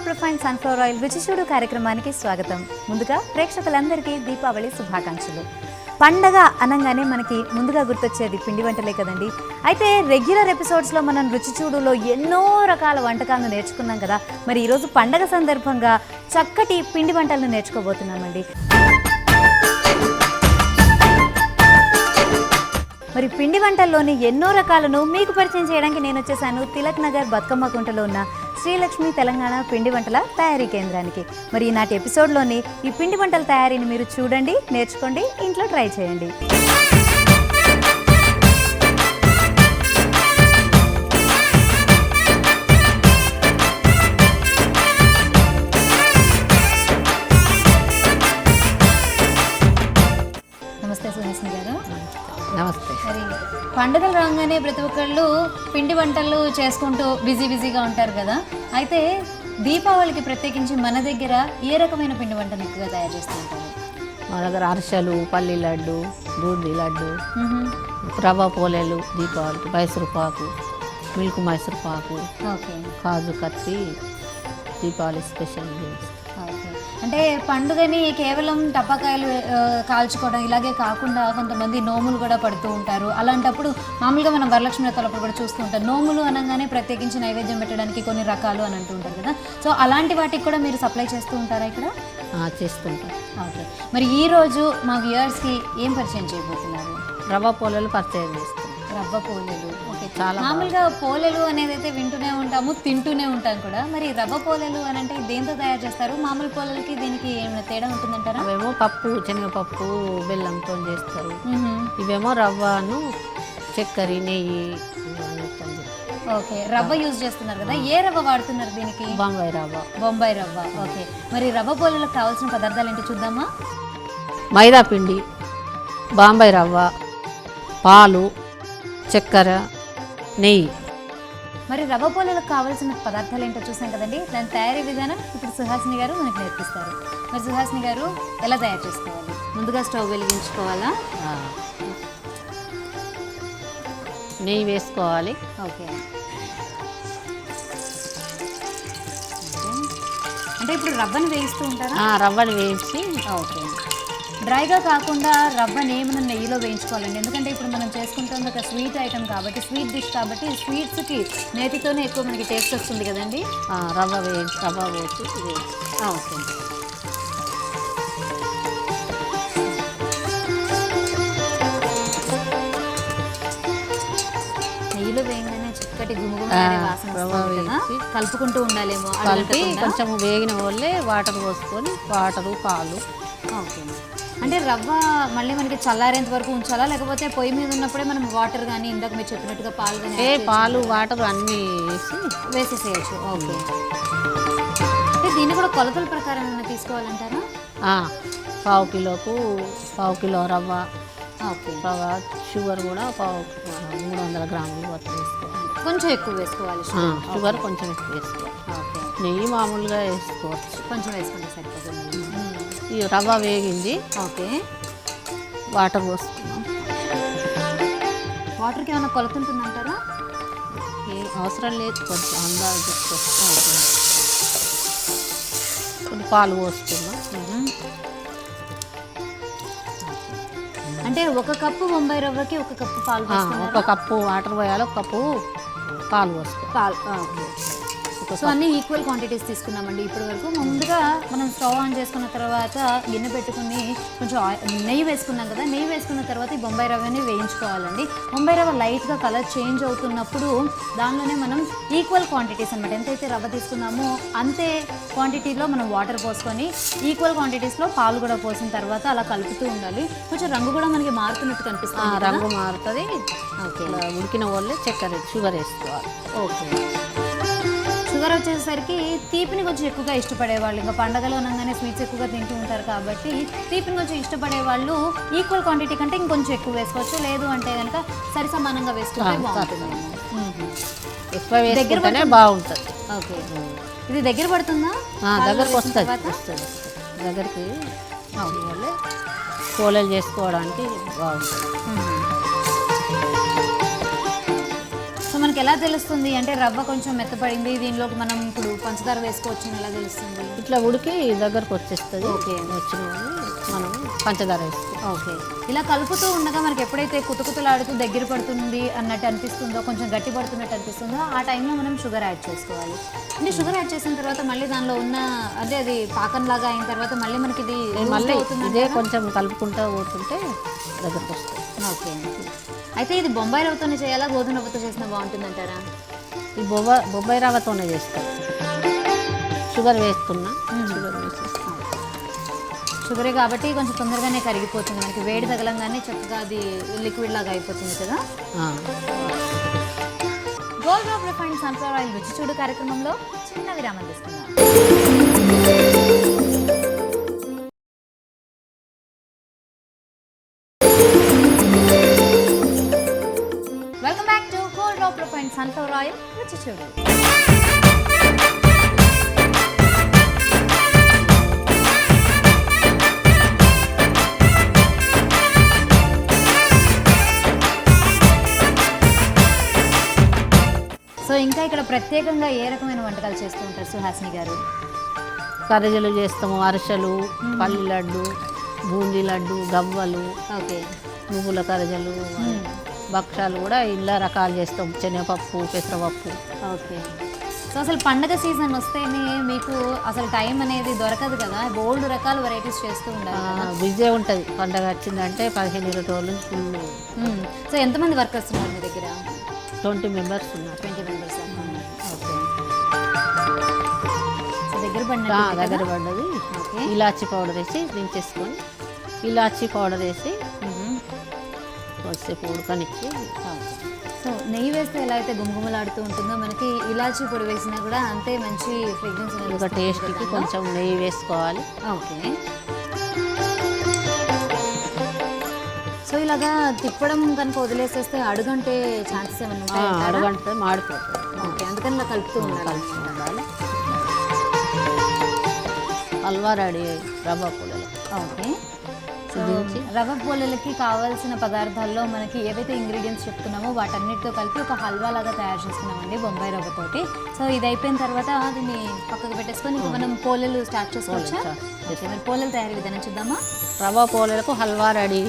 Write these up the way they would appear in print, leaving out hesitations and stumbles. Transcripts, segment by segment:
Super refine sunflower oil రుచి చూడు కార్యక్రమానికి స్వాగతం. ముందుగా ప్రేక్షకులందరికీ దీపావళి శుభాకాంక్షలు. పండగ అనగానే మనకి ముందుగా గుర్తొచ్చేది పిండి వంటలే కదండి. అయితే రెగ్యులర్ ఎపిసోడ్స్లో మనం రుచి చూడులో ఎన్నో రకాల వంటకాలను నేర్చుకున్నాం కదా. మరి ఈరోజు పండగ సందర్భంగా చక్కటి పిండి వంటలను నేర్చుకోబోతున్నామండి. మరి పిండి వంటల్లోని ఎన్నో రకాలను మీకు పరిచయం చేయడానికి నేను వచ్చేసాను తిలక్ నగర్ బతుకమ్మ కుంటలో ఉన్న శ్రీలక్ష్మి తెలంగాణ పిండి వంటల తయారీ కేంద్రానికి. మరి ఈనాటి ఎపిసోడ్లోని ఈ పిండి వంటల తయారీని మీరు చూడండి, నేర్చుకోండి, ఇంట్లో ట్రై చేయండి. నమస్తే సుహాసిని గారు. నమస్తే. మరి పండుగలు రాగానే ప్రతి ఒక్కళ్ళు పిండి వంటలు చేసుకుంటూ బిజీగా ఉంటారు కదా. అయితే దీపావళికి ప్రత్యేకించి మన దగ్గర ఏ రకమైన పిండి వంటలు ఎక్కువగా తయారు చేస్తూ ఉంటారు? మా దగ్గర అరిసెలు, పల్లి లడ్డు, బూందీ లడ్డు, రవ్వ పోలేలు, దీపావళికి మైసూరుపాకు, మిల్క్ మైసూరుపాకు, ఓకే, కాజు కత్తి దీపావళి స్పెషల్. ఓకే. అంటే పండుగని కేవలం టపాకాయలు కాల్చుకోవడం ఇలాగే కాకుండా కొంతమంది నోములు కూడా పడుతూ ఉంటారు. అలాంటప్పుడు మామూలుగా మనం వరలక్ష్మి వ్రతాలప్పుడు కూడా చూస్తూ ఉంటాం. నోములు అనగానే ప్రత్యేకించి నైవేద్యం పెట్టడానికి కొన్ని రకాలు అని అంటూ ఉంటారు కదా. సో అలాంటి వాటికి కూడా మీరు సప్లై చేస్తూ ఉంటారా ఇక్కడ? చేస్తుంటాం. ఓకే. మరి ఈరోజు మా వ్యూయర్స్కి ఏం పరిచయం చేయబోతున్నారు? రవ్వ పోలేలు పరిచయం చేస్తాం. రవ్వ పోలేలు. ఓకే. చాలా మామూలుగా పోలేలు అనేది అయితే వింటూనే ఉంటాము, తింటూనే ఉంటాం కూడా. మరి రవ్వ పోలేలు అని అంటే దేంతో తయారు చేస్తారు? మామూలు పోలేలకి దీనికి ఏమైనా తేడా ఉంటుందంటారా? అవేమో పప్పు, శనగపప్పు, బెల్లంతో చేస్తారు. ఇవేమో రవ్వను చక్కెర, నెయ్యి. ఓకే. రవ్వ యూజ్ చేస్తున్నారు కదా. ఏ రవ్వ వాడుతున్నారు దీనికి? బొంబాయి రవ్వ. బొంబాయి రవ్వ. ఓకే. మరి రవ్వ పోలేలకు కావాల్సిన పదార్థాలు ఏంటో చూద్దామా? మైదా పిండి, బాంబాయి రవ్వ, పాలు, చక్కెర, నెయ్యి. మరి రవ్వ పోలేలకు కావాల్సిన పదార్థాలు ఏంటో చూసాం కదండి. దాని తయారీ విధానం ఇప్పుడు సుహాసిని గారు మనకు నేర్పిస్తారు. మరి సుహాసిని గారు ఎలా తయారు చేసుకోవాలి? ముందుగా స్టవ్ వెలిగించుకోవాలా? నెయ్యి వేసుకోవాలి. ఓకే. అంటే ఇప్పుడు రవ్వను వేయిస్తూ ఉంటారా? రవ్వను వేయించి. ఓకే. డ్రైగా కాకుండా రవ్వని ఏమైనా నెయ్యిలో వేయించుకోవాలండి. ఎందుకంటే ఇప్పుడు మనం చేసుకుంటుంది ఒక స్వీట్ ఐటమ్ కాబట్టి, స్వీట్ డిష్ కాబట్టి స్వీట్స్కి నేతితోనే ఎక్కువ మనకి టేస్ట్ వస్తుంది కదండి. రవ్వ వేసి ఓకే. నెయ్యిలో వేయగానే చక్కటి గుమగుమనే వాసన వస్తుంది కదా. కలుపుకుంటూ ఉండాలేమో. కలిపి కొంచెం వేగిన వాళ్ళే వాటర్ పోసుకొని, వాటరు, పాలు. ఓకే. అంటే రవ్వ మళ్ళీ మనకి చల్లారేంత వరకు ఉంచాలా, లేకపోతే పొయ్యి మీద ఉన్నప్పుడే మనం వాటర్ కానీ ఇందాక మీరు చెప్పినట్టుగా పాలు కానీ పాలు, వాటర్ అన్నీ వేసేసేయచ్చు? ఓకే. అంటే దీన్ని కూడా కొలతల ప్రకారం ఏమైనా తీసుకోవాలంటారా? పావు కిలో రవ్వ. ఓకే. రవ్వ, షుగర్ కూడా 300 గ్రాములు వరకు వేసుకోవాలి. కొంచెం ఎక్కువ వేసుకోవాలి షుగర్ కొంచెం ఎక్కువ వేసుకోవాలి. ఓకే. నెయ్యి మామూలుగా వేసుకోవచ్చు, కొంచెం వేసుకుంటే సరిపోతుంది. ఈ రవ్వ వేగింది. ఓకే. వాటర్ పోసుకున్నాం. వాటర్కి ఏమైనా కొలత ఉంటుందంటారా? అవసరం లేదు, కొంచెం అందాలు తీసుకోవచ్చు. కొన్ని పాలు పోసుకున్నాం. అంటే ఒక కప్పు బొంబాయి రవ్వకి ఒక కప్పు పాలు, ఒక కప్పు వాటర్ పోయాలి, ఒక కప్పు పాలు పోసుకోవాలి. సో అన్నీ ఈక్వల్ క్వాంటిటీస్ తీసుకున్నామండి ఇప్పటి వరకు. ముందుగా మనం స్టవ్ ఆన్ చేసుకున్న తర్వాత గిన్నె పెట్టుకుని కొంచెం నెయ్యి వేసుకున్నాం కదా. నెయ్యి వేసుకున్న తర్వాత ఈ బొంబాయి రవ్వని వేయించుకోవాలండి. బొంబాయి రవ్వ లైట్గా కలర్ చేంజ్ అవుతున్నప్పుడు దానిలోనే మనం ఈక్వల్ క్వాంటిటీస్ అనమాట, ఎంతైతే రవ్వ తీసుకున్నామో అంతే క్వాంటిటీలో మనం వాటర్ పోసుకొని ఈక్వల్ క్వాంటిటీస్లో పాలు కూడా పోసిన తర్వాత అలా కలుపుతూ ఉండాలి. కొంచెం రంగు కూడా మనకి మారుతున్నట్టు కనిపిస్తుంది. రంగు మారుతుంది. ఓకే. ఉడికిన వాళ్ళే చక్కెర, షుగర్ వేసుకోవాలి. ఓకే. షుగర్ వచ్చేసరికి తీపిని కొంచెం ఎక్కువగా ఇష్టపడేవాళ్ళు, ఇంకా పండగలో అనగానే స్వీట్స్ ఎక్కువగా తింటూ ఉంటారు కాబట్టి తీపిని కొంచెం ఇష్టపడే వాళ్ళు ఈక్వల్ క్వాంటిటీ కంటే ఇంకొంచెం ఎక్కువ వేసుకోవచ్చు. లేదు అంటే కనుక సరి సమానంగా వేసుకుంటే బాగుంటుంది. ఎక్కువ వేసుకుంటేనే బాగుంటుంది. ఓకే. ఇది దగ్గర పడుతుందా? దగ్గరకు వస్తుంది. దగ్గరికి పోలేలు చేసుకోవడానికి బాగుంటుంది. సో మన మనకి ఎలా తెలుస్తుంది అంటే రవ్వ కొంచెం మెత్తపడింది, దీనిలోకి మనం ఇప్పుడు పంచదార వేసుకోవచ్చు ఎలా తెలుస్తుంది? ఇట్లా ఉడికి దగ్గరకు వచ్చేస్తుంది. ఓకే. వచ్చిన మనం పంచదార వేస్తాం. ఓకే. ఇలా కలుపుతూ ఉండగా మనకి ఎప్పుడైతే కుతకుతలాడుతూ దగ్గర పడుతుంది అన్నట్టు అనిపిస్తుందో, కొంచెం గట్టి పడుతున్నట్టు అనిపిస్తుందో ఆ టైంలో మనం షుగర్ యాడ్ చేసుకోవాలి. అంటే షుగర్ యాడ్ చేసిన తర్వాత మళ్ళీ దానిలో ఉన్న అదే అది పాకంలాగా అయిన తర్వాత మళ్ళీ మనకి ఇది మళ్ళీ ఇదే కొంచెం కలుపుకుంటూ పోతుంటే దగ్గరకు వస్తుంది. ఓకే. అయితే ఇది బొంబాయి రవ్వతోనే చేయాలా, గోధుమ రవ్వతో చేసినా బాగుంటుందంటారా? ఈ బొబ్బాయి రవ్వతోనే చేస్తాం. షుగర్ వేస్తున్నా, షుగర్ వేసేస్తాం. షుగరే కాబట్టి కొంచెం తొందరగానే కరిగిపోతుంది, మనకి వేడి తగలంగానే చక్కగా అది లిక్విడ్ లాగా అయిపోతుంది కదా. Gold drop refined sunflower oil రుచి చూడు కార్యక్రమంలో చిన్న విరామం తీసుకుందాం. Welcome back to gold drop refined sunflower oil రుచి చూడు. సో ఇంకా ఇక్కడ ప్రత్యేకంగా ఏ రకమైన వంటకాలు చేస్తూ ఉంటారు సుహాసిని గారు? కర్రీలు చేస్తాము, అరిసెలు, పల్లి లడ్డు, బూందీ లడ్డు, గవ్వలు, ఓకే, నువ్వుల కర్రీలు, భక్షాలు కూడా ఇలా రకాలు చేస్తాం. శనగపప్పు, పెసరపప్పు. ఓకే. సో అసలు పండగ సీజన్ వస్తేనే మీకు అసలు టైం అనేది దొరకదు కదా, బోల్డ్ రకాల వెరైటీస్ చేస్తూ ఉండాలి. బిజీ ఉంటుంది. పండగ వచ్చిందంటే 15-20 రోజుల నుంచి ఫుల్. సో ఎంతమంది వర్కర్స్ ఉన్నారు మీ దగ్గర? 20 మెంబర్స్ ఉన్నారు. 20 మెంబర్స్. ఓకే. సో దగ్గర పడ్డది. ఇలాచీ పౌడర్ వేసి దించేసుకొని, ఇలాచీ పౌడర్ వేసి కొద్దిసేపు ఉడకనిచ్చి. సో నెయ్యి వేస్తే ఎలా అయితే గుమగుమలాడుతూ ఉంటుందో మనకి ఇలాచీ పొడి వేసినా కూడా అంతే మంచి ఫ్రేగ్రెన్స్ అనేది. ఒక టేస్ట్కి కొంచెం నెయ్యి వేసుకోవాలి. ఓకే. సో ఇలాగా తిప్పడం కనుక వదిలేసేస్తే అడుగంటే ఛాన్సెస్ ఏమైనా ఉంటాయి? అడుగంటే మాడిపోతుంది. ఓకే, అందుకని ఇలా కలుపుతూ ఉండాలి. హల్వా రెడీ రవ్వ పొలలు. ఓకే. సో రవ్వ పోలేలకి కావాల్సిన పదార్థాల్లో మనకి ఏవైతే ఇంగ్రీడియంట్స్ చెప్తున్నామో వాటన్నిటితో కలిపి ఒక హల్వా లాగా తయారు చేసుకున్నామండి బొంబాయి రవ్వతోటి. సో ఇది అయిపోయిన తర్వాత దీన్ని పక్కకు పెట్టేసుకొని ఇంకా మనం పోలేలు స్టార్ట్ చేసుకోవచ్చా? ఓకే, మరి పోలేలు తయారీ విధానం చూద్దామా? రవ్వ పోలేలకు హల్వా రెడీ.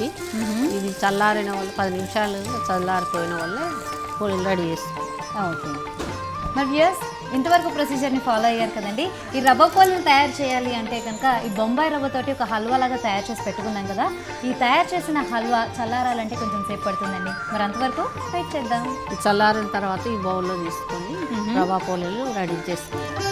ఇది చల్లారిన వాళ్ళు 10 నిమిషాలు చల్లారిపోయిన వల్ల పోలేలు రెడీ చేస్తాం. ఓకే. మరి వ్యూయర్స్ ఇంతవరకు ప్రొసీజర్ని ఫాలో అయ్యారు కదండి. ఈ రవ్వ పోలేలు తయారు చేయాలి అంటే కనుక ఈ బొంబాయి రవ్వతోటి ఒక హల్వా లాగా తయారు చేసి పెట్టుకున్నాం కదా, ఈ తయారు చేసిన హల్వా చల్లారాలంటే కొంచెం సేపు పడుతుందండి. మరి అంతవరకు వెయిట్ చేద్దాం. ఈ చల్లారిన తర్వాత ఈ బౌల్లో తీసుకొని రవ్వ పోలేలు రెడీ చేసుకుంటాం.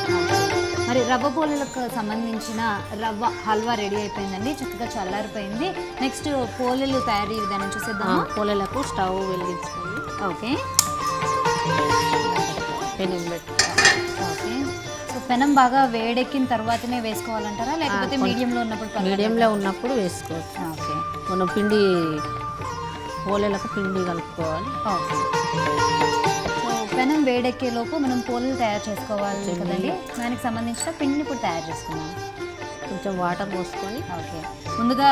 మరి రవ్వ పోలేలకు సంబంధించిన రవ్వ హల్వా రెడీ అయిపోయిందండి, చక్కగా చల్లారిపోయింది. నెక్స్ట్ పోలేలు తయారీ విధానం చూసేద్దాం. పోలేలకు స్టవ్ వెలిగించుకొని ఓకే, పెనం పెట్టుకోవాలి. ఓకే. సో పెనం బాగా వేడెక్కిన తర్వాతనే వేసుకోవాలంటారా, లేకపోతే మీడియంలో ఉన్నప్పుడు? మీడియంలో ఉన్నప్పుడు వేసుకోవచ్చు. ఓకే. మనం పిండి పోలేలకు పిండి కలుపుకోవాలి. ఓకే. సో పెనం వేడెక్కేలోపు మనం పోలేలు తయారు చేసుకోవాలి కదండి, దానికి సంబంధించిన పిండిని ఇప్పుడు తయారు చేసుకున్నాం. కొంచెం వాటర్ పోసుకొని. ఓకే. ముందుగా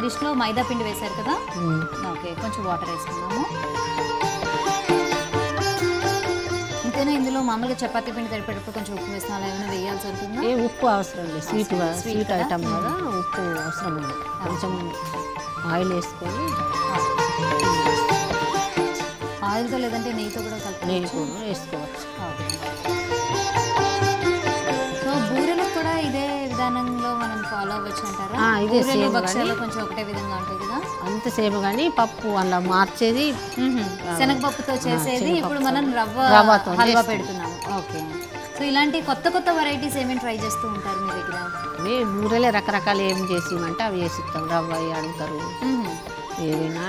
డిష్లో మైదా పిండి వేశారు కదా, ఓకే, కొంచెం వాటర్ వేసుకున్నాము. ఇంతేనా? ఇందులో మామూలుగా చపాతీ పిండి తడిపేటప్పుడు కొంచెం ఉప్పు వేసిన అలా ఏమైనా వేయాల్సి ఉంటుందా? ఉప్పు అవసరం లేదు, స్వీట్ ఐటమ్ కదా, ఉప్పు అవసరం లేదు. కొంచెం ఆయిల్ వేసుకొని, ఆయిల్తో లేదంటే నెయ్యితో కూడా నెయ్యి కూడా వేసుకోవచ్చు. సో బూరెలకు కూడా ఇదే విధానంలో మనం ఫాలో అవ్వచ్చు అంటారా? ఇదే సేమ్, భక్ష్యాలు కొంచెం ఒకటే విధంగా ఉంటుంది కదా? అంత సేమ్ కానీ పప్పు అలా మార్చేది శనగపప్పుతో చేసేది ఇప్పుడు మనం రవ్వతో హల్వా పెడుతున్నాము. ఓకే. సో ఇలాంటి కొత్త కొత్త వెరైటీస్ ఏమేమి ట్రై చేస్తూ ఉంటారు మీ దగ్గర? బూరెలే రకరకాలు ఏం చేసిమంటే అవి చేసిస్తాం. రవ్వ అడుగుతారు, ఏదైనా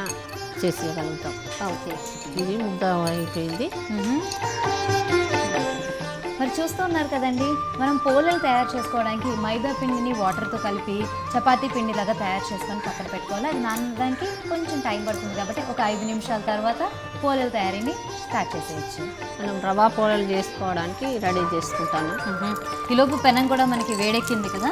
చేసేయగలుగుతాం. ఓకే. ఇది ముద్ద అయిపోయింది. మరి చూస్తూ ఉన్నారు కదండి, మనం పోలేలు తయారు చేసుకోవడానికి మైదా పిండిని వాటర్తో కలిపి చపాతీ పిండిలాగా తయారు చేసుకొని పక్కన పెట్టుకోవాలి. అది నానడానికి కొంచెం టైం పడుతుంది కాబట్టి ఒక 5 నిమిషాల తర్వాత పోలేలు తయారీని స్టార్ట్ చేసేయచ్చు. మనం రవ్వ పోలేలు చేసుకోవడానికి రెడీ చేసుకుంటాను. ఈలోపు పెనం కూడా మనకి వేడెక్కింది కదా.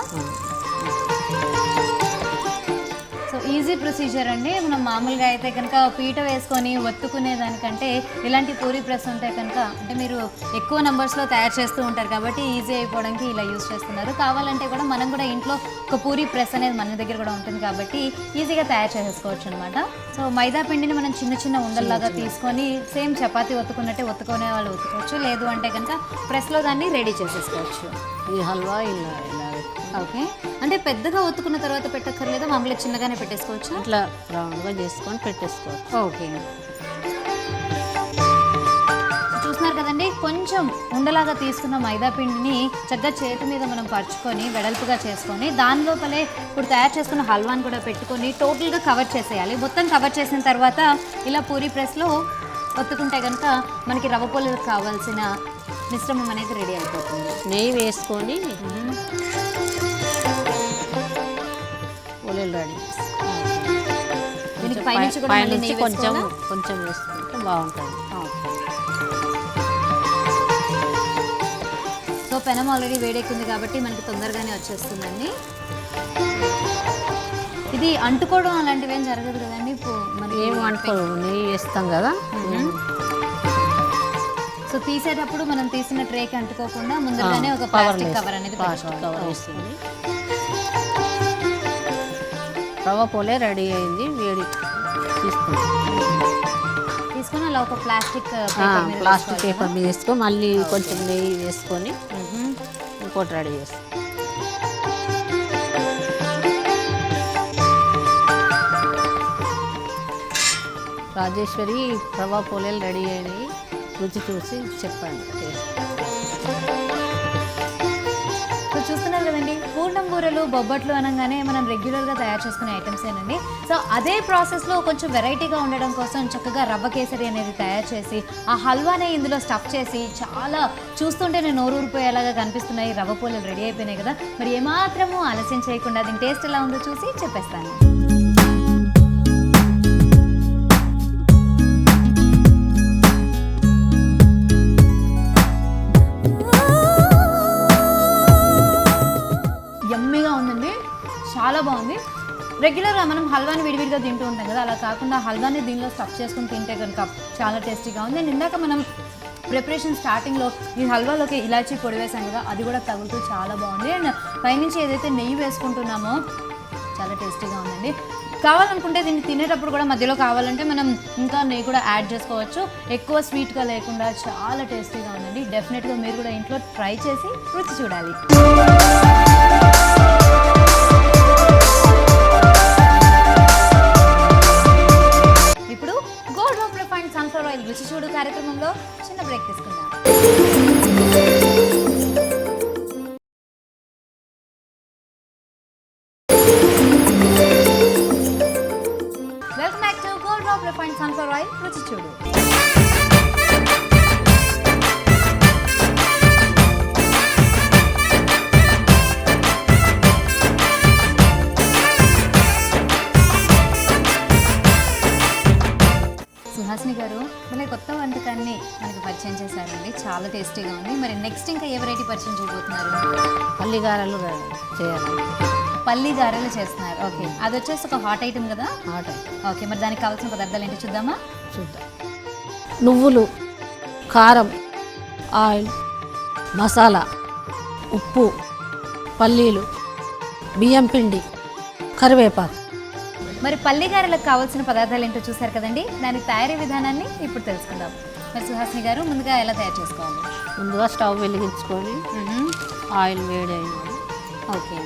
సో ఈజీ ప్రొసీజర్ అండి. మనం మామూలుగా అయితే కనుక పీట వేసుకొని ఒత్తుకునే దానికంటే ఇలాంటి పూరి ప్రెస్ ఉంటే కనుక, అంటే మీరు ఎక్కువ నెంబర్స్లో తయారు చేస్తూ ఉంటారు కాబట్టి ఈజీ అయిపోవడానికి ఇలా యూజ్ చేస్తున్నారు. కావాలంటే కూడా మనం కూడా ఇంట్లో ఒక పూరి ప్రెస్ అనేది మన దగ్గర కూడా ఉంటుంది కాబట్టి ఈజీగా తయారు చేసేసుకోవచ్చు అనమాట. సో మైదా పిండిని మనం చిన్న చిన్న ఉండల్లాగా తీసుకొని సేమ్ చపాతీ ఒత్తుకున్నట్టే ఒత్తుకునే వాళ్ళు ఒత్తుకోవచ్చు, లేదు అంటే కనుక ప్రెస్లో దాన్ని రెడీ చేసేసుకోవచ్చు. ఈ హల్వా ఇలా ఓకే, అంటే పెద్దగా ఒత్తుకున్న తర్వాత పెట్టక్కర్లేదా, మామూలుగా చిన్నగానే పెట్టేసుకోవచ్చు? ఇట్లా రౌండ్గా చేసుకొని పెట్టేసుకోవచ్చు. ఓకే, చూస్తున్నారు కదండి, కొంచెం ఉండలాగా తీసుకున్న మైదా పిండిని చక్కగా చేతి మీద మనం పరుచుకొని వెడల్పుగా చేసుకొని దాని లోపలే ఇప్పుడు తయారు చేసుకున్న హల్వాని కూడా పెట్టుకొని టోటల్గా కవర్ చేసేయాలి. మొత్తం కవర్ చేసిన తర్వాత ఇలా పూరి ప్రెస్లో ఒత్తుకుంటే కనుక మనకి రవ్వ పోలేలకు కావాల్సిన మిశ్రమం అనేది రెడీ అయిపోతుంది. నెయ్యి వేసుకొని పోలేలు రెడీ. దీనికి పైనుంచి కూడా మళ్ళీ నెయ్యి కొంచెం వేసుకోవాలా? కొంచెం వేసుకుంటే బాగుంటుంది. సో పెనం ఆల్రెడీ వేడెక్కింది కాబట్టి మనకి తొందరగానే వచ్చేస్తుందండి. ఇది అంటుకోవడం అలాంటివి ఏం జరగదు కదండి. మనకి ఏం అంటుకోదు, నెయ్యి వేస్తాం కదా. సో తీసేటప్పుడు మనం తీసిన ట్రేకి అంటుకోకుండా ముందుగానే ఒక ప్లాస్టిక్ కవర్ అనేది కవర్ వేస్తుంది. రవ్వ పోలే రెడీ అయింది, వేడి తీసుకొని అలా ఒక ప్లాస్టిక్ పేపర్ మీద వేసుకొని మళ్ళీ కొంచెం నెయ్యి వేసుకొని ఇంకోటి రెడీ చేస్తాం. రాజేశ్వరి రవ్వ పోలేలు రెడీ అయినాయి, రుచి చూసి చెప్పండి టేస్ట్. చూస్తున్నారు కదండి, పూర్ణం బూరెలు బొబ్బట్లు అనగానే మనం రెగ్యులర్గా తయారు చేసుకునే ఐటమ్స్ ఏనండి. సో అదే ప్రాసెస్లో కొంచెం వెరైటీగా ఉండడం కోసం చక్కగా రవ్వ కేసరి అనేది తయారు చేసి ఆ హల్వానే ఇందులో స్టఫ్ చేసి చాలా చూస్తుంటేనే నోరూరిపోయేలాగా కనిపిస్తున్నాయి. రవ్వ పోలేలు రెడీ అయిపోయినాయి కదా, మరి ఏమాత్రము ఆలస్యం చేయకుండా దీని టేస్ట్ ఎలా ఉందో చూసి చెప్పేస్తాను. యమ్మీగా ఉందండి, చాలా బాగుంది. రెగ్యులర్గా మనం హల్వాని విడివిడిగా తింటూ ఉంటాం కదా, అలా కాకుండా హల్వాని దీనిలో స్టఫ్ చేసుకుని తింటే కనుక చాలా టేస్టీగా ఉంది. అండ్ ఇందాక మనం ప్రిపరేషన్ స్టార్టింగ్లో ఈ హల్వాలోకి ఇలాచీ పొడి వేసాం కదా, అది కూడా తగులుతూ చాలా బాగుంది. అండ్ పైనుంచి ఏదైతే నెయ్యి వేసుకుంటున్నామో చాలా టేస్టీగా ఉందండి. కావాలనుకుంటే దీన్ని తినేటప్పుడు కూడా మధ్యలో కావాలంటే మనం ఇంకా నెయ్యి కూడా యాడ్ చేసుకోవచ్చు. ఎక్కువ స్వీట్గా లేకుండా చాలా టేస్టీగా ఉందండి. డెఫినెట్గా మీరు కూడా ఇంట్లో ట్రై చేసి రుచి చూడాలి. ఇప్పుడు gold hope refined sunflower oil రుచి చూడు కార్యక్రమంలో చిన్న బ్రేక్ తీసుకుందాం. Welcome back to gold hope refined sunflower oil రుచి చూడు. సుహాసిని గారు, మళ్ళీ కొత్త వంటకాన్ని మనకి పరిచయం చేశారండి, చాలా టేస్టీగా ఉంది. మరి నెక్స్ట్ ఇంకా ఏ వెరైటీ పరిచయం చేయబోతున్నారు? పల్లి గారెలు చేయాలి. పల్లి గారెలు చేస్తున్నారు. ఓకే, అది వచ్చేసి ఒక హాట్ ఐటమ్ కదా. Hot item. ఓకే, మరి దానికి కావాల్సిన పదార్థాలు ఏంటో చూద్దామా? చూద్దాం. నువ్వులు, కారం, ఆయిల్, మసాలా, ఉప్పు, పల్లీలు, బియ్యం పిండి, కరివేపాకు. మరి పల్లి గారెలకు కావాల్సిన పదార్థాలు ఏంటో చూసారు కదండి, దాని తయారీ విధానాన్ని ఇప్పుడు తెలుసుకుందాం. మరి సుహాసిని గారు, ముందుగా ఎలా తయారు చేసుకోవాలి? ముందుగా స్టవ్ వెలిగించుకొని ఆయిల్ వేడి అయినది. ఓకే,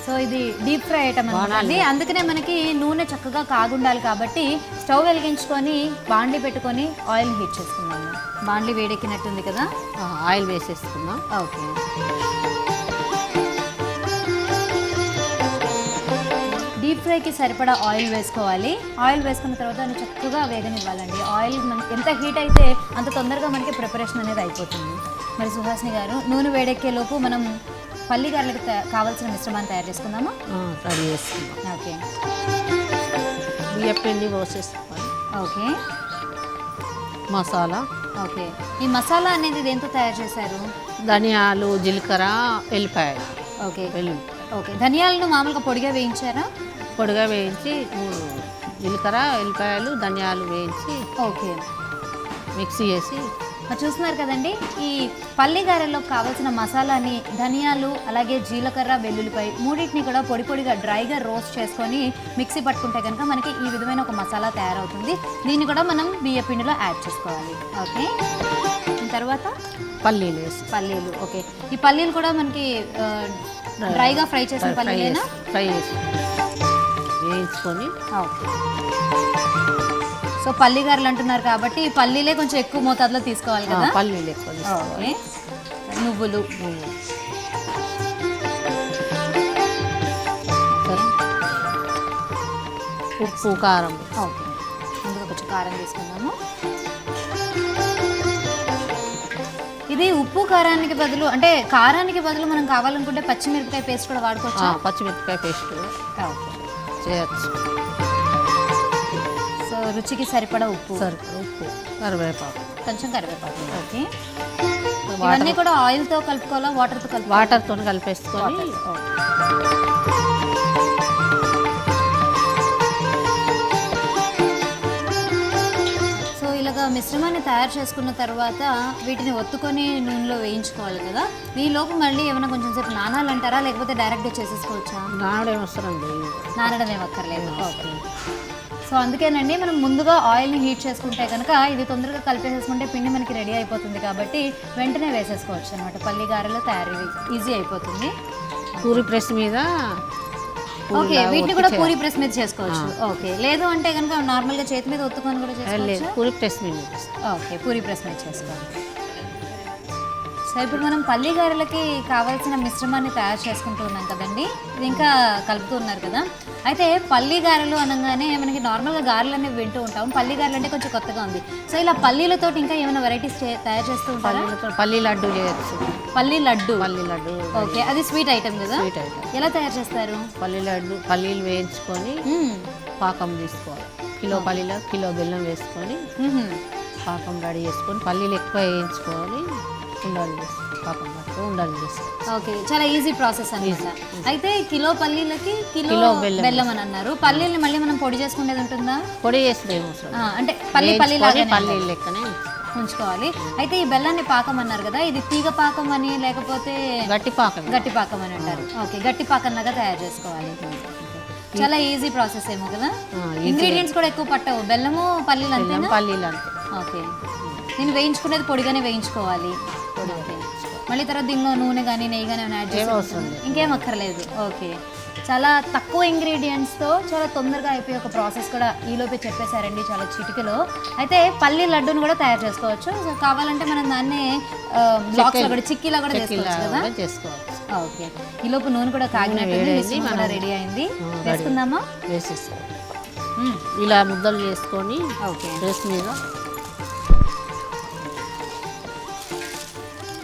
సో ఇది డీప్ ఫ్రై ఐటమ్ అనుకోండి, అందుకనే మనకి నూనె చక్కగా కాగుండాలి కాబట్టి స్టవ్ వెలిగించుకొని బాండ్లీ పెట్టుకొని ఆయిల్ హీట్ చేసుకున్నాము. బాండ్లీ వేడెక్కినట్టుంది కదా, ఆయిల్ వేసేసుకుందాం. ఓకే, డీప్ ఫ్రైకి సరిపడా ఆయిల్ వేసుకోవాలి. ఆయిల్ వేసుకున్న తర్వాత దాన్ని చక్కగా వేగనివ్వాలండి. ఆయిల్ మనకి ఎంత హీట్ అయితే అంత తొందరగా మనకి ప్రిపరేషన్ అనేది అయిపోతుంది. మరి సుహాసిని గారు, నూనె వేడెక్కే లోపు మనం పల్లి గారెలకు కావాల్సిన మిశ్రమాన్ని తయారు చేసుకుందామా? రెడీ చేసుకుందాం. ఓకే, బియ్యం పిండి పోసేసుకోవాలి. ఓకే, మసాలా. ఓకే, ఈ మసాలా అనేది దేంతో తయారు చేశారు? ధనియాలు, జీలకర్ర, ఎల్లిపాయలు. ఓకే, ఓకే, ధనియాలను మామూలుగా పొడిగా వేయించారా? పొడిగా వేయించి జీలకర్ర ఎల్లిపాయలు ధనియాలు వేయించి ఓకే, మిక్సీ చేసి చూస్తున్నారు కదండి. ఈ పల్లి గారెల్లో కావాల్సిన మసాలాని ధనియాలు అలాగే జీలకర్ర వెల్లుల్లిపాయ మూడింటిని కూడా పొడి పొడిగా డ్రైగా రోస్ట్ చేసుకొని మిక్సీ పట్టుకుంటే కనుక మనకి ఈ విధమైన ఒక మసాలా తయారవుతుంది. దీన్ని కూడా మనం బియ్య పిండిలో యాడ్ చేసుకోవాలి. ఓకే, తర్వాత పల్లీలు వేసి పల్లీలు. ఓకే, ఈ పల్లీలు కూడా మనకి డ్రైగా ఫ్రై చేసిన పల్లీలేనా? ఫ్రై చేసి వేయించుకొని. ఓకే, సో పల్లి గారెలు అంటున్నారు కాబట్టి ఈ పల్లీలే కొంచెం ఎక్కువ మోతాదులో తీసుకోవాలి కదా. పల్లీలు ఎక్కువ ఓకే, నువ్వులు, ఉప్పు కారం. ఓకే, ముందుగా కొంచెం కారం తీసుకుందాము. ఇది ఉప్పు కారానికి బదులు అంటే కారానికి బదులు మనం కావాలనుకుంటే పచ్చిమిరపకాయ పేస్ట్ కూడా వాడుకోవచ్చు. పచ్చిమిరపకాయ పేస్ట్ ఓకే చేయొచ్చు. సో రుచికి సరిపడా ఉప్పు, ఉప్పు, కరివేపాకు, కొంచెం కరివేపాకు. ఓకే, ఇవన్నీ కూడా ఆయిల్తో కలుపుకోవాలా వాటర్తో కలుపు? వాటర్తో కలిపేసుకొని. సో ఇలాగా మిశ్రమాన్ని తయారు చేసుకున్న తర్వాత వీటిని ఒత్తుకొని నూనెలో వేయించుకోవాలి కదా. ఈ లోపు మళ్ళీ ఏమైనా కొంచెం సేపు నానాలంటారా లేకపోతే డైరెక్ట్గా చేసేసుకోవచ్చా? నానడం వస్తుందండి. నానడం ఏమక్కర్లేదు. ఓకే, సో అందుకేనండి మనం ముందుగా ఆయిల్ని హీట్ చేసుకుంటే కనుక ఇది తొందరగా కలిపేసేసుకుంటే పిండి మనకి రెడీ అయిపోతుంది కాబట్టి వెంటనే వేసేసుకోవచ్చు అనమాట. పల్లి గారెలు తయారీ ఈజీ అయిపోతుంది. పూరి ప్రెస్ మీద. ఓకే, వీటిని కూడా పూరి ప్రెస్ మీద చేసుకోవచ్చు. ఓకే, లేదు అంటే కనుక నార్మల్గా చేతి మీద ఒత్తుకొని కూడా చేసుకోవచ్చు. పూరి ప్రెస్ మీద. ఓకే, పూరి ప్రెస్ మీద చేసుకోవాలి. సో ఇప్పుడు మనం పల్లి గారెలకి కావాల్సిన మిశ్రమాన్ని తయారు చేసుకుంటూ ఉన్నాం కదండి. ఇది ఇంకా కలుపుతూ ఉన్నారు కదా. అయితే పల్లి గారెలు అనగానే మనకి నార్మల్గా గారెలు అనేవి వింటూ ఉంటాం. పల్లి గారెలు అంటే కొంచెం కొత్తగా ఉంది. సో ఇలా పల్లీలతో ఇంకా ఏమైనా వెరైటీస్ తయారు చేస్తూ ఉంటారా? పల్లి లడ్డు చేయొచ్చు. పల్లి లడ్డు. పల్లి లడ్డు. ఓకే, అది స్వీట్ ఐటమ్ కదా. Sweet item. ఎలా తయారు చేస్తారు? పల్లి లడ్డు పల్లీలు వేయించుకొని పాకం తీసుకోవాలి. కిలో పల్లీలో కిలో బెల్లం వేసుకొని పాకం రెడీ చేసుకొని పల్లీలు ఎక్కువ వేయించుకొని ఉండాలి చేసి పాకం పట్టుకో ఉండాలి చేసి. ఓకే, చాలా ఈజీ ప్రాసెస్ అన్నమాట. అయితే కిలో పల్లీలకి కిలో బెల్లం అని అన్నారు. పల్లీలు మళ్ళీ మనం పొడి చేసుకునేది ఉంటుందా? పొడి చేస్తే అంటే పల్లీలు లెక్కనే ఉంచుకోవాలి. అయితే ఈ బెల్లాన్ని పాకం అన్నారు కదా, ఇది తీగ పాకం అని లేకపోతే గట్టి పాకం అని అంటారు. ఓకే, గట్టి పాకం లాగా తయారు చేసుకోవాలి. చాలా ఈజీ ప్రాసెస్ ఏమో కదా. ఇంగ్రీడియంట్స్ కూడా ఎక్కువ పట్టవు. బెల్లము పల్లీలు అంతేనా? పల్లీలు అంతే. ఓకే, నేను వేయించుకునేది పొడిగానే వేయించుకోవాలి. ఓకే, మళ్ళీ తర్వాత దీనిలో నూనె కానీ నెయ్యి కానీ యాడ్ చేసి ఇంకేం అక్కర్లేదు. ఓకే, చాలా తక్కువ ఇంగ్రీడియంట్స్తో చాలా తొందరగా అయిపోయే ఒక ప్రాసెస్ కూడా ఈలోపే చెప్పేశారండి, చాలా చిటికలో. అయితే పల్లి లడ్డూని కూడా తయారు చేసుకోవచ్చు. సో కావాలంటే మనం దాన్ని బ్లాక్స్లో కూడా చిక్కీలా కూడా చేసుకోవచ్చు కదా. ఓకే, ఈలోపు నూనె కూడా కాగినట్టు మన రెడీ అయింది. వేసుకుందామా? వేసేస్తాం. ఇలా ముద్దలు చేసుకొని ఓకే పేస్ట్ మీద.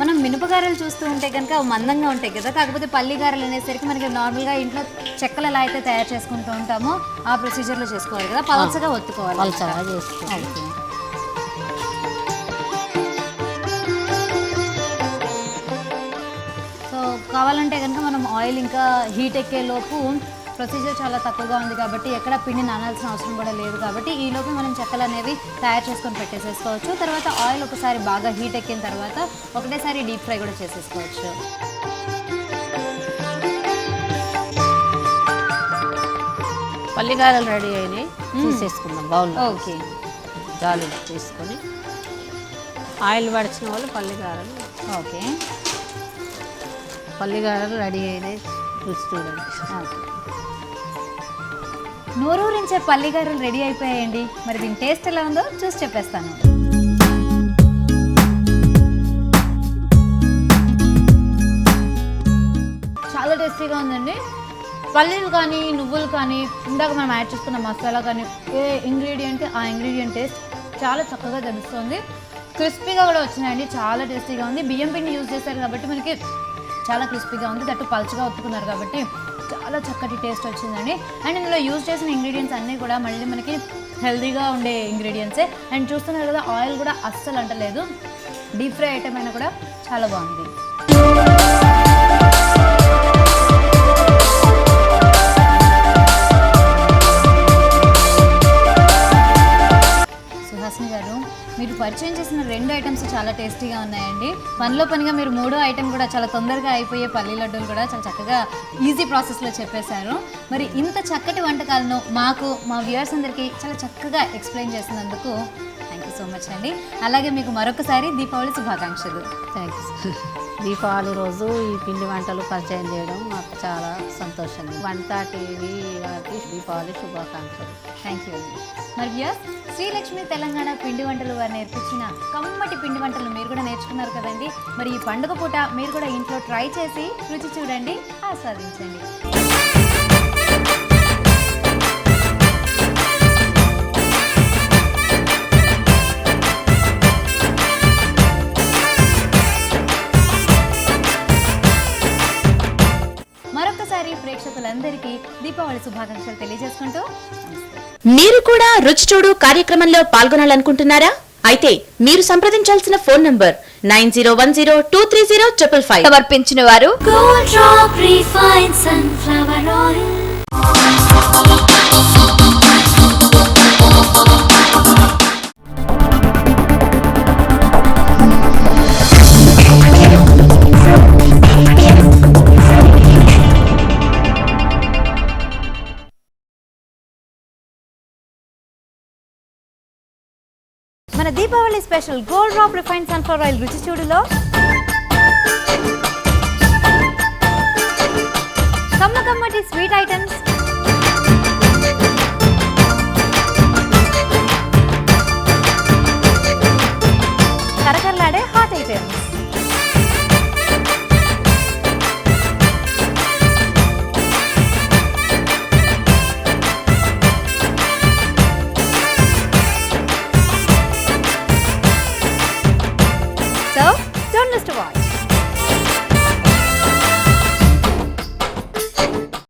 మనం మినపగారెలు చూస్తూ ఉంటే కనుక మందంగా ఉంటాయి కదా. కాకపోతే పల్లి గారెలు అనేసరికి మనకి నార్మల్గా ఇంట్లో చెక్కలు ఎలా అయితే తయారు చేసుకుంటూ ఉంటామో ఆ ప్రొసీజర్లో చేసుకోవాలి కదా. పలచగా ఒత్తుకోవాలి. పలచగా చేసుకోవాలి. సో కావాలంటే కనుక మనం ఆయిల్ ఇంకా హీట్ ఎక్కే లోపు ప్రొసీజర్ చాలా తక్కువగా ఉంది కాబట్టి ఎక్కడ పిండి నానాల్సిన అవసరం కూడా లేదు కాబట్టి ఈ లోపు మనం చెక్కలు అనేవి తయారు చేసుకొని పెట్టేసేసుకోవచ్చు. తర్వాత ఆయిల్ ఒకసారి బాగా హీట్ ఎక్కిన తర్వాత ఒకటేసారి డీప్ ఫ్రై కూడా చేసేసుకోవచ్చు. పల్లిగారెలు రెడీ అయినాయి, తీసేసుకుందాం బౌల్లో. ఓకే, జాలీలో తీసుకొని ఆయిల్ పడిచిన వాళ్ళు పల్లిగారెలు. ఓకే, పల్లిగారెలు రెడీ అయినాయి, రుచి చూడండి. నోరూరించే పల్లిగారెలు రెడీ అయిపోయాయండి. మరి దీని టేస్ట్ ఎలా ఉందో చూసి చెప్పేస్తాను. చాలా టేస్టీగా ఉందండి. పల్లీలు కానీ నువ్వులు కానీ ఇందాక మనం యాడ్ చేసుకున్న మసాలా కానీ ఏ ఇంగ్రీడియంట్ ఆ ఇంగ్రీడియంట్ టేస్ట్ చాలా చక్కగా తెలుస్తుంది. క్రిస్పీగా కూడా వచ్చినాయండి, చాలా టేస్టీగా ఉంది. బియ్యం పిండి యూజ్ చేశారు కాబట్టి మనకి చాలా క్రిస్పీగా ఉంది. దట్టు పలుచగా ఒత్తుకున్నారు కాబట్టి చాలా చక్కటి టేస్ట్ వచ్చిందండి. అండ్ ఇందులో యూజ్ చేసిన ఇంగ్రీడియంట్స్ అన్నీ కూడా మళ్ళీ మనకి హెల్తీగా ఉండే ఇంగ్రీడియంట్సే. అండ్ చూస్తున్నారు కదా, ఆయిల్ కూడా అస్సలు అంటలేదు. డీప్ ఫ్రై ఐటమ్ అయినా కూడా చాలా బాగుంది. పరిచయం చేసిన 2 ఐటమ్స్ చాలా టేస్టీగా ఉన్నాయండి. పనిలో పనిగా మీరు 3వ ఐటమ్ కూడా చాలా తొందరగా అయిపోయే పల్లి లడ్డూలు కూడా చాలా చక్కగా ఈజీ ప్రాసెస్లో చెప్పేశారు. మరి ఇంత చక్కటి వంటకాలను మాకు మా వ్యూవర్స్ అందరికీ చాలా చక్కగా ఎక్స్ప్లెయిన్ చేసినందుకు థ్యాంక్ యూ సో మచ్ అండి. అలాగే మీకు మరొకసారి దీపావళి శుభాకాంక్షలు. థ్యాంక్స్. దీపావళి రోజు ఈ పిండి వంటలు పరిచయం చేయడం మాకు చాలా సంతోషంగా. 130 వారికి దీపావళి శుభాకాంక్షలు. థ్యాంక్ యూ అండి. మరి వ్యూవర్స్, శ్రీలక్ష్మి తెలంగాణ పిండి వంటలు వారు నేర్పించిన కమ్మటి పిండి వంటలు మీరు కూడా నేర్చుకున్నారు కదండి. మరి ఈ పండుగ పూట మీరు కూడా ఇంట్లో ట్రై చేసి రుచి చూడండి, ఆస్వాదించండి. మరొకసారి ప్రేక్షకులందరికీ దీపావళి శుభాకాంక్షలు తెలియజేసుకుంటూ మీరు కూడా రుచి చూడు కార్యక్రమంలో పాల్గొనాలనుకుంటున్నారా? అయితే మీరు సంప్రదించాల్సిన ఫోన్ నంబర్ 9010230555. సమర్పించిన వారు Gold Drop Refined Sunflower Oil. మన Deepavali special gold drop refined sunflower oil రుచి చూడులో కమ్మటి స్వీట్ ఐటమ్స్,